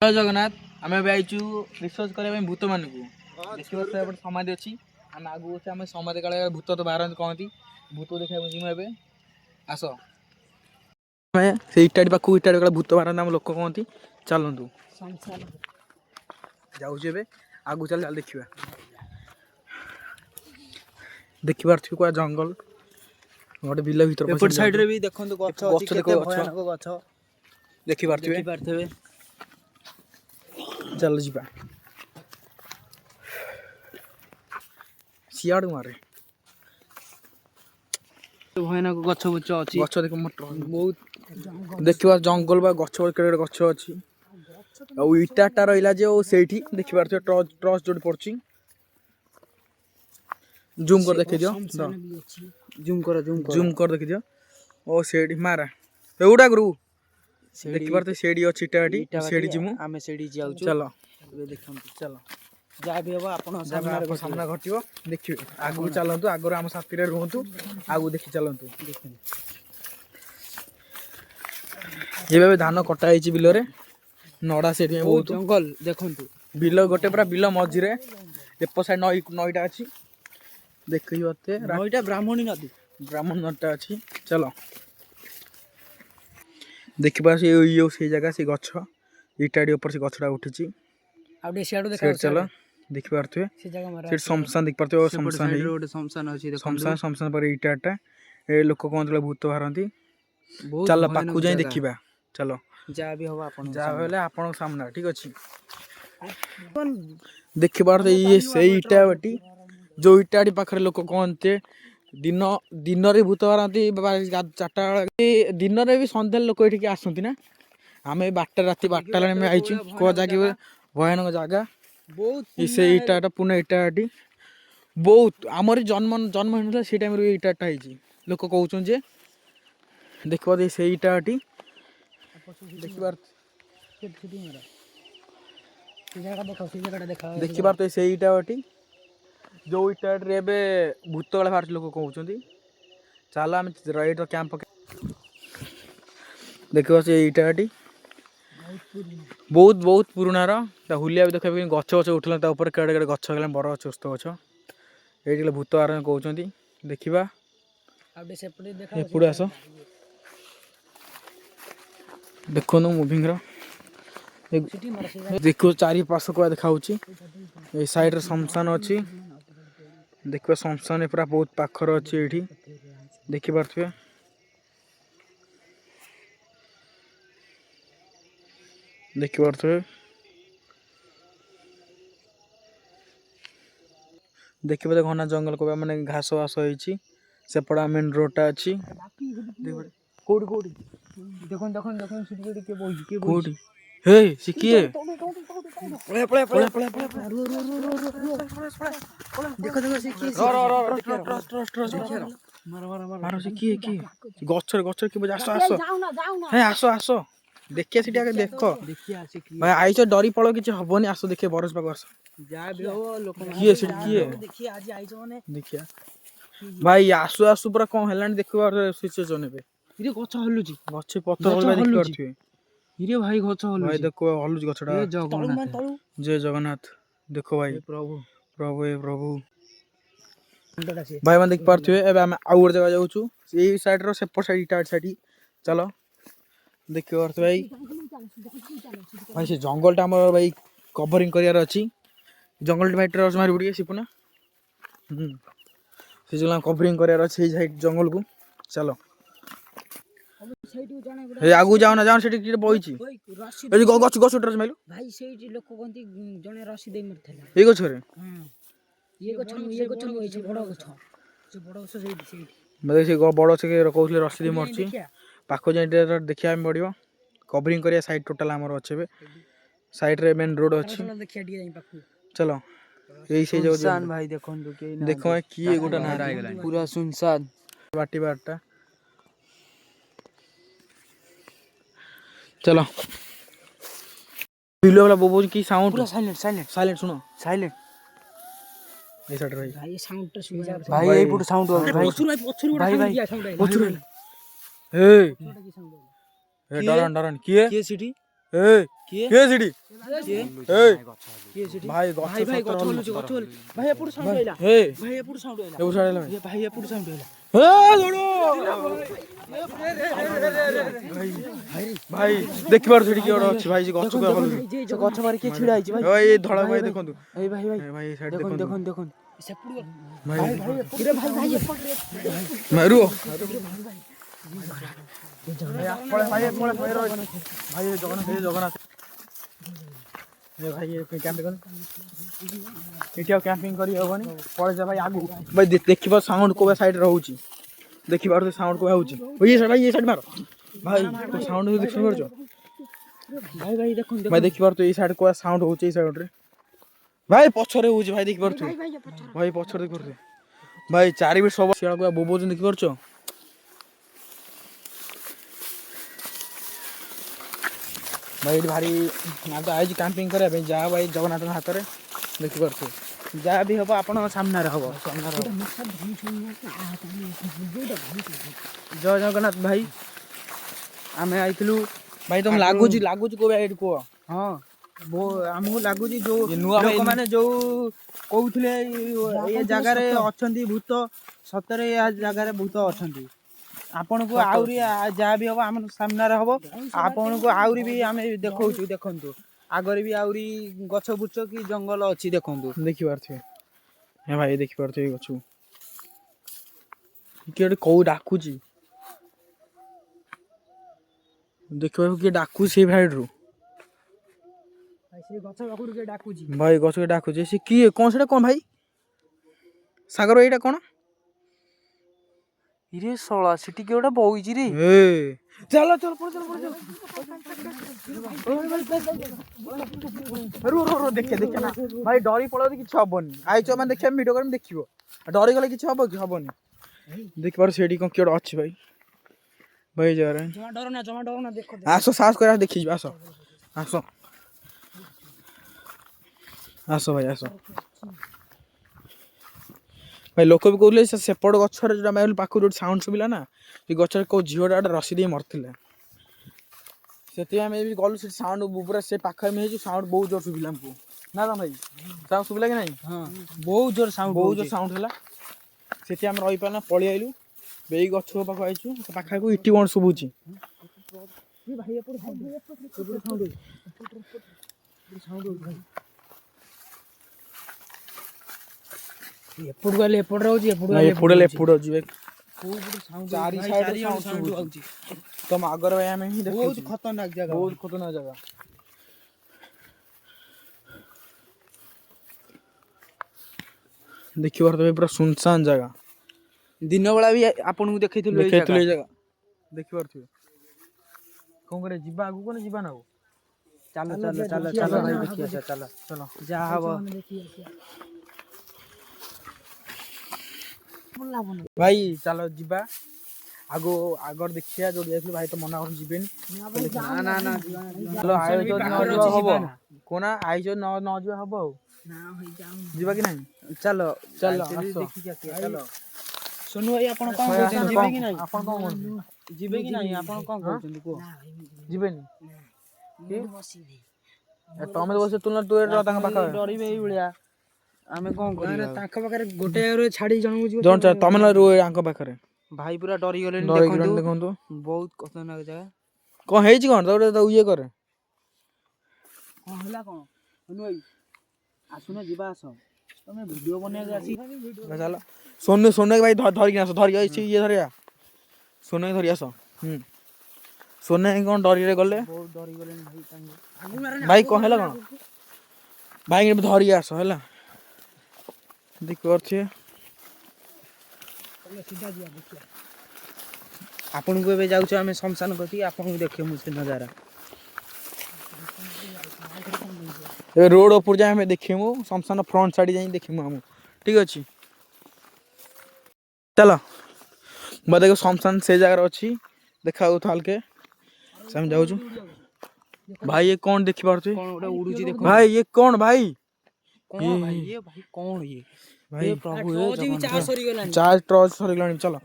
जय जगन्नाथ आम आईचु रिसर्च करने भूत मान को देखा समाधि अच्छी आम आगू अच्छे आम समाधि काले भूत तो बाहर कहती भूत देखा जीवे आस से इटाड़ी पाख इटाड़ी काले भूत बाहर आम लोक कहती चलतु जाऊे आगू चल चल देखा देखिपे क्या जंगल गोटे बिल भर साइड रे भी देखो देखिपे चल जा सियाड़ मारे भयानक गछ बुच अच्छी गछ देख बहुत देखा जंगल बा गछ गछ अच्छी इटाटा रहा जे से देखिपार ट्रच जो पड़ी जूम कर देखी दियो जूम कर देखी दियो ओ सेडी मारा एउडा गुरु देखि पारते सेडी अछि टाडी सेडी जिमु आमे सेडी जाउ चलो देखम चलो जा भी होबा आपण सामना घटियो देखिबे आगु चलंतु आगु हम साथी रे रहंतु आगु देखि चलंतु जेबे धान कटा आइछि बिल रे नडा सेडी बहुत जंगल देखंतु बिल गोटे पूरा बिल मझी रे एप साइड नईटा अछि देखि होते नईटा ब्राह्मणी नदी अछि चलो देखिपा से जगह से गछ इटाड़ी ऊपर से गछटा उठी चलो देखिपे से शमशान देखिपे शमशान शमशान पर इटाटा ए लोक कहते भूत बाहरती चल पाखु जाए देखा चलो जहाँ भी हम जहाँ आप सामना ठीक अच्छे देखिपार ये से इटाटी जो इटाड़ी पाखे लोक कहते दिन दिन रे भूत बाहरती 4टा दिन रे भी सन्ध्या लोक ये आसती ना आम बारटा राति 8टा लाइन आईचु कौ जगह भयानक जगह से इटा पुणे इटाटी बहुत आमर जन्म जन्म होता से टाइम इटाटा है लोक कहते जे देख से इटाटी देखिपार तो से इटाटी जो इटाटे भूत गला बाहर लोक कहते चलो आम रईट कैंप देखो से इटाटी बहुत बहुत पुराना हुलिया भी देखा गछ गछ उठल कड़े कड़े गछ गला बड़ गछ ओस्त गछ ये भूत आर कहते देखा एपटे आस देखो मुभिंग देखो चारि पास को देखा साइड शमशान अच्छी देखिए शमशान पूरा बहुत पाखर अच्छी ये देखिपे देखिपे देखिए घना जंगल को माने घास वास होती सेपटा मेन रोडटा अच्छी कौटी कौटी देखो देखो देखो कौटी हे से किए पळे पळे पळे पळे पळे देखो देखो से किए मारो मारो मारो से किए किए गछर गछर के बजा आसो आसो हे आसो आसो देखिए सिटी आगे देखो भाई आइछो डरी पळो किछ हबोनी आसो देखिए बरस पाक आसो जा भी हो लोक किए सिटी किए देखिए आज आइछो माने देखिया भाई आसो आसो पूरा कोन हेलानी देखिबार सिचुएशन हेबे इरे गछ हल्लुची गछ पत्थर हल्ला देखि परथिबे इरे भाई गछ हल्लुची भाई देखो हल्लुची गछटा जय जगन्नाथ देखो भाई प्रभु प्रभु ए प्रभु भाई मैं देख पार्थे एबे हम आउर जगह जाउछु एई साइड रो सेपर साइड इटाट साइड चलो देखियो अर्थ भाई भाई से जंगल टा हमर भाई कवरिंग करियार अछि जंगल माइटर अस मारि बुडी सिपुना से जला कवरिंग करियार अछि साइड जंगल को चलो हे आगु जाओ ना जाओ सेठी कि बहिची ए गछ गछ उटर माइलो भाई सेठी लोक कोंती जने रसी दे मरथला ए गछ रे ये गछ होइछ बड़ गछ से बड़ गछ सेठी मतलब से बड़ से कहउले रसी दे मरची पाखो जाई देखिया में पड़ियो कवरिंग करिया साइड टोटल हमर अच्छे साइड रे मेन रोड अछि देखिया डी जाई पाखो चलो एई से जो सुनसान भाई देखंतु के ना देखो की गोटा ना रह गेला पूरा सुनसान बाटी बाटा चलो बिलो वाला बोबो की साउंड पूरा साइलेंट साइलेंट साइलेंट सुनो साइलेंट ए साइड भाई भाई साउंड तो सुन जा भाई ए पुट साउंड भाई पछुर भाई भाई पछुर ए डरन डरन किए सिटी ए କିଏ ସେଠି ଏ କିଏ ସେଠି ଭାଇ ଭାଇ ଭାଇ ଗଛ ହଲୁଛି ଗଛ ହଲୁଛି ଭାଇ ଏପଟୁ ସାଉଣ୍ଡ ଆଇଲା ଏ ଭାଇ ଏପଟୁ ସାଉଣ୍ଡ ଆଇଲା ଏଉ ସାଇଡ ହେଲା ଭାଇ ଏପଟୁ ସାଉଣ୍ଡ ଆଇଲା ଏ ଦୌଡ ଭାଇ ଦେଖିବାର ସେଠି କିଏ ଗୋଟେ ଅଛି ଭାଇ ସେ ଗଛ କୁ ହଲୁଛି ସେ ଗଛ ବାରି କିଏ ଛିଡା ହେଇଛି ଭାଇ ଭାଇ ଏ ଧଳା ଭାଇ ଦେଖନ୍ତୁ ଏଇ ଭାଇ ଭାଇ ଭାଇ ସାଇଡ ଦେଖନ୍ତୁ ଦେଖନ୍ତୁ ଦେଖନ୍ତୁ ଦେଖନ୍ତୁ ସେପଟୁ ଭାଇ ଭାଇ ଭାଇ ଏପଟରେ ଭାଇ ଭାଇ ଏପଟରେ ମାରୁ ଭାଇ ଭାଇ ଜଗନ୍ନାଥ ଭାଇ କ୍ୟାମ୍ପିଂ ଏଠି ଆଉ କ୍ୟାମ୍ପିଂ କରି ହବନି ପଳେଇଯା ଭାଇ ଆଗକୁ ଭାଇ ଦେଖିବ ସାଉଣ୍ଡ କୋଉ ସାଇଡରେ ରହୁଛି ଦେଖିପାରୁଛ ସାଉଣ୍ଡ କୋଉ ହଉଛି ଇଏ ସାଇଡ ମାର ଭାଇ ସାଉଣ୍ଡ ଶୁଣିପାରୁଛ ଭାଇ ଭାଇ ଦେଖନ୍ତୁ ଭାଇ ଦେଖିପାରୁଛ ଏଇ ସାଇଡ କୋଉ ସାଉଣ୍ଡ ହଉଛି ଏଇ ସାଇଡରେ ଭାଇ ପଛରେ ହଉଛି ଭାଇ ଦେଖିପାରୁଛ ଭାଇ ପଛରେ ଦେଖିପାରୁଛ ଭାଇ ଚାରି ବିଟ ସବୁ ଶିଆଳ କୋଉ ବୋବଉଛନ୍ତି ଦେଖିପାରୁଛ ଭାଇ ଏଠି ଭାରି ଆମେ ତ ଆଇଛି କ୍ୟାମ୍ପିଂ କରିବା ପାଇଁ ଯାହା ଭାଇ ଜଗନ୍ନାଥଙ୍କ ହାତରେ ଦେଖିପାରୁଥିବେ ଯାହା ବି ହବ ଆପଣଙ୍କ ସାମ୍ନାରେ ହବ ଜୟ ଜଗନ୍ନାଥ ଭାଇ ଆମେ ଆଇଥିଲୁ ଭାଇ ତମକୁ ଲାଗୁଛି କୋଉ ଭାଇ ଏଠି କୁହ ହଁ ଆମକୁ ଲାଗୁଛି ଯୋଉ ନୂଆ ଲୋକମାନେ ଯୋଉ କହୁଥିଲେ ଏ ଜାଗାରେ ଅଛନ୍ତି ଭୂତ ସତରେ ଏ ଜାଗାରେ ଭୂତ ଅଛନ୍ତି ଆପଣଙ୍କୁ ଆହୁରି ଯାହା ବି ହବ ଆମ ସାମ୍ନାରେ ହବ ଆପଣଙ୍କୁ ଆହୁରି ବି ଆମେ ଦେଖଉଛୁ ଦେଖନ୍ତୁ ଆଗରେ ବି ଆହୁରି ଗଛ ବୁଛ କି ଜଙ୍ଗଲ ଅଛି ଦେଖନ୍ତୁ ଦେଖିପାରୁଥିବେ ହେ ଭାଇ ଦେଖିପାରୁଥିବେ ଏଇ ଗଛକୁ କିଏ ଗୋଟେ କୋଉ ଡାକୁଛି ଦେଖିବାକୁ କିଏ ଡାକୁଛି ସେଇ ଭାଇରୁ ସେ ଗଛ ପାଖରୁ କିଏ ଡାକୁଛି ଭାଇ ଗଛକୁ ଡାକୁଛି ସେ କିଏ କଣ ସେଟା କଣ ଭାଇ ସାଗର ଏଇଟା କଣ ଇରେ ଶଳା ସେଠି କିଏ ଗୋଟେ ବଇଛି ରେ ଚାଲ ଦେଖେ ନା ଭାଇ ଡରି ପଳେଇଲେ କିଛି ହବନି ଆଇଛ ମାନେ ଦେଖିବା ଭିଡିଓ କରି ଦେଖିବ ଡରି ଗଲେ କିଛି ହବ କି ହବନି ଦେଖିପାରୁ ସେଠି କଣ କିଏ ଗୋଟେ ଅଛି ଭାଇ ଭାଇ ଜାଗାରେ ଜମା ଡର ନା ଦେଖ ଆସ ସାହସ କରି ଦେଖିଯିବ ଆସ ଭାଇ ଆସ ଭାଇ ଲୋକ ବି କହୁଥିଲେ ସେପଟ ଗଛରେ ଯୋଉଟା ମାଇଲ ପାଖରୁ ଗୋଟେ ସାଉଣ୍ଡ ଶୁଭିଲା ନା ସେ ଗଛରେ କୋଉ ଝିଅଟା ଗୋଟେ ରସି ଦେଇ ମରିଥିଲା ସେଥିପାଇଁ ଆମେ ବି ଗଲୁ ସେ ସାଉଣ୍ଡ ପୁରା ସେ ପାଖରେ ହେଇଛୁ ସାଉଣ୍ଡ ବହୁତ ଜୋର ଶୁଭିଲା ଆମକୁ ନା କଣ ଭାଇ ସାଉଣ୍ଡ ଶୁଭିଲା କି ନାହିଁ ହଁ ବହୁତ ଜୋର ସାଉଣ୍ଡ ହେଲା ସେଠି ଆମେ ରହିପାରିଲା ପଳେଇ ଆଇଲୁ ଏଇ ଗଛ ପାଖକୁ ଆଇଛୁ ପାଖକୁ ଇଟି ବଣ ଶୁଭୁଛି ଏପଟକୁ ଗଲେ ଏପଟ ରହୁଛି ଏପଟ ଯିବେ ଚାରି ସାଇଡ ତମ ଆଗର ଭାଇ ଆମେ ହିଁ ବହୁତ ଖତରନାକ ଜାଗା ଦେଖିପାରୁଥିବେ ପୁରା ସୁନସାନ ଜାଗା ଦିନ ବେଳା ବି ଆପଣଙ୍କୁ ଦେଖେଇଥିଲୁ ଏଇ ଜାଗା ଦେଖିପାରୁଥିବେ କଣ କରିବା ଯିବା ଆଗକୁ ନା ଯିବା ନା ଆଉ ଚାଲ ଭାଇ ଦେଖି ଆସିବା ଚାଲ ଯାହା ହବ ଭାଇ ଚାଲ ଯିବା ଆଗର ଦେଖିବା ଯୋଉଠି ଯାଇଥିଲୁ ଭାଇ ତ ମନା କରୁ ଯିବେନି ହବ କୋନା ଆଇଛ ନ ଯିବା ହବ ଆଉ ଯିବା କି ନାହିଁ ଚାଲ ଦେଖିକି ଆସିବା ଚାଲ ସୋନୁ ଭାଇ ଆପଣ କଣ କହୁଛନ୍ତି ଯିବେ କି ନାହିଁ ଆପଣ କଣ କହୁଛନ୍ତି ଯିବେ କି ନାହିଁ ଆପଣ କଣ କହୁଛନ୍ତି କୁହ ଯିବେନି ତମେ ବସ ତୁଲନା ତୁ ତାଙ୍କ ପାଖରେ ଡରିବେ ଏଇଭଳିଆ ଆମେ କଣ କରିବା ତାଙ୍କ ପାଖରେ ଗୋଟେ ଛାଡି ଜଣକୁ ଯିବ ତମେ ନ ରୁହ ଆଙ୍କ ପାଖରେ ଭାଇ ପୁରା ଡରିଗଲେଣି ଦେଖନ୍ତୁ ବହୁତ ଖତରନାକ ଜାଗା କଣ ହେଇଛି କଣ ତ ଇଏ କରେ କଣ ହେଲା କଣ ସୋନୁ ଭାଇ ଆସୁନ ଯିବା ଆସ ତମେ ଭିଡିଓ ବନେଇବାକୁ ଆସି ଚାଲ ସୋନୁ ଭାଇ ଧରିକି ଆସ ଇଏ ଧରିବା ସୋନୁ ଧରି ଆସ ସୋନୁ କଣ ଡରିରେ ଗଲେ ବହୁତ ଡରିଗଲେଣି ଭାଇ କଣ ହେଲା କଣ ଭାଇ ଧରିକି ଆସ ହେଲା ଦେଖିପାରୁଥିବେ ଆପଣଙ୍କୁ ଏବେ ଯାଉଛୁ ଆମେ ଶ୍ମଶାନ କତିକି ଆପଣଙ୍କୁ ଦେଖିବୁ ସେ ନଜାରା ଏବେ ରୋଡ ଉପର ଯାଇ ଆମେ ଦେଖିମୁ ଶ୍ମଶାନ ଫ୍ରଣ୍ଟ ସାଇଡ ଯାଇ ଦେଖିମୁ ଆମକୁ ଠିକ ଅଛି ଚାଲ ଦେଖ ଶ୍ମଶାନ ସେ ଜାଗାରେ ଅଛି ଦେଖା ଯାଉଥିବ ହାଲକେ ଆମେ ଯାଉଛୁ ଭାଇ ଇଏ କଣ ଦେଖିପାରୁଥିବେ କଣ ଗୋଟେ ଉଡୁଛି ଦେଖ ଭାଇ ଇଏ କଣ ଭାଇ କଣ ଭାଇ ଇଏ ପ୍ରଭୁ ଚାର୍ଜ ସରିଗଲାଣି ଚାର୍ଜ ସରିଗଲାଣି ଚାଲ